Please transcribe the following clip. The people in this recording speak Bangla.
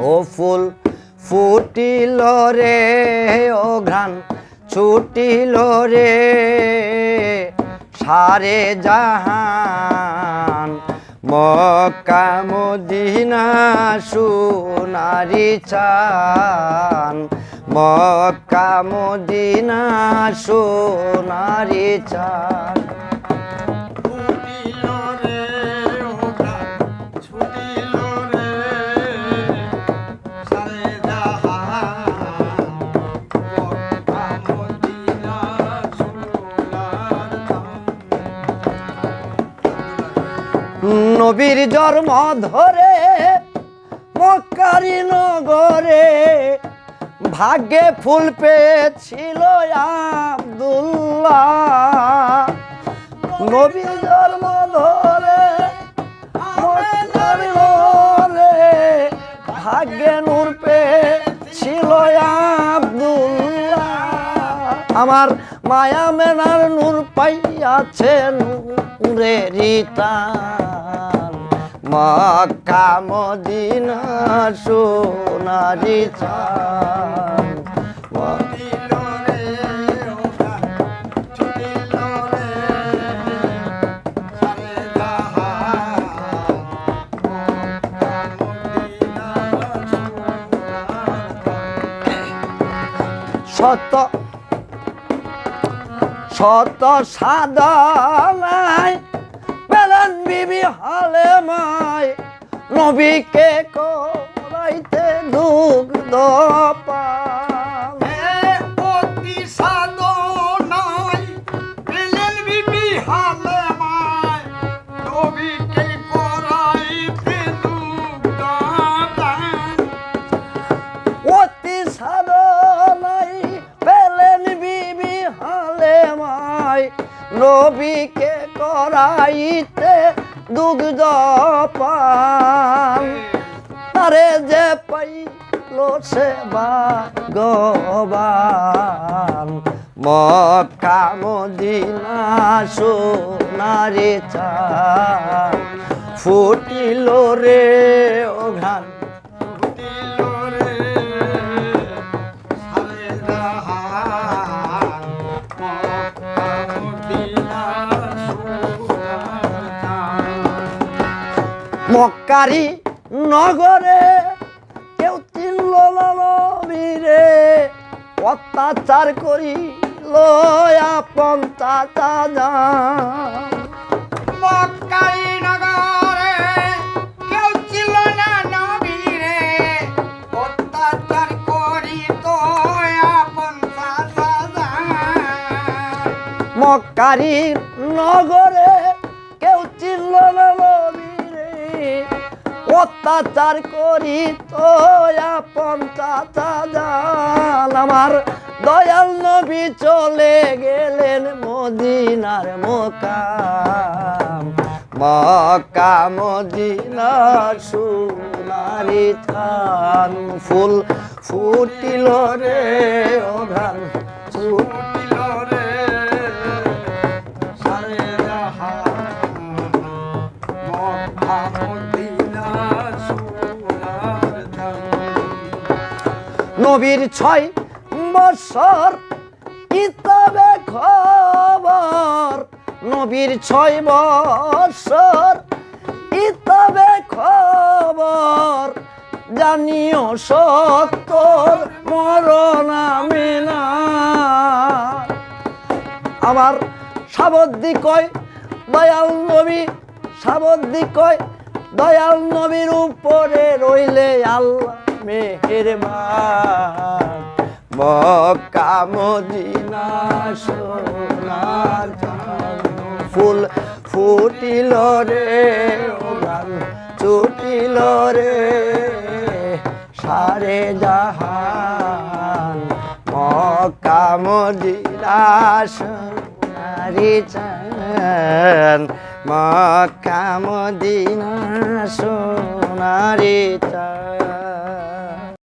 ও ফুল ফুটিল রে ও ঘ্রাণ ছুটিল রে সারে জাহান মক্কা মদিনা সোনারি চান মক্কা মদিনা সোনারি চান নবীর জন্ম ধরে মক্কারি নগরে ভাগ্যে ফুল পেয়েছিল আব্দুল্লাহ নবীর জন্ম ধরে মক্কারি নগরে ভাগ্যে নূর পেয়েছিল আব্দুল্লাহ আমার মায়া মেনার নূর পাইয়াছে নূরেরি টান মক্কা মদিনা সোনারি চান শত শত সাধনায় পেলেন বিবি হালেমায় নবীকে করাইতে দুগ্ধ পান অতি সাধনায় পেলেন বিবি হালেমায় নবীকে করাইতে দুগ্ধ পান অতি সাধনায় পেলেন বিবি হালেমায় নবীকে করাইতে দুগ্ধ পান তারে যে পাইল সে ভাগ্যবান মক্কা মদিনা সোনারি চান ফুটিল রে ও ঘ্রাণ মক্কারি নগরে কেউ চিনল না নবীরে অত্যাচার করিল আপন চাচা জান মক্কারি নগরে কেউ ছিল না নবীরে অত্যাচার করিত আপন চাচা জান মক্কারি নগরে কেউ চিনল না নবীরে অত্যাচার করিত আপন চাচা জান আমার দয়াল নবী চলে গেলেন মদিনার মোকাম মক্কা মদিনা সোনারি চান ফুল ফুটিল রে ও ঘ্রাণ ছুটিল রে সারে জাহান মক্কা মদিনা সোনার চান নবীর 6 বছর কিতাবে খবর নবীর 6 বছর কিতাবে খবর জানিও সত্তর মরণ আমিনা আমার সাবদ্ধি কয় দয়াল নবী সাবদ্ধি কয় দয়াল নবীর উপরে রইলে আল্লাহ মেহেরবান মক্কা মদিনা সোনার চান ফুল ফুটিল রে ও গান ছুটিল রে সারে জাহান মক্কা মদিনা সোনারি চান মক্কা মদিনা সোনারি চান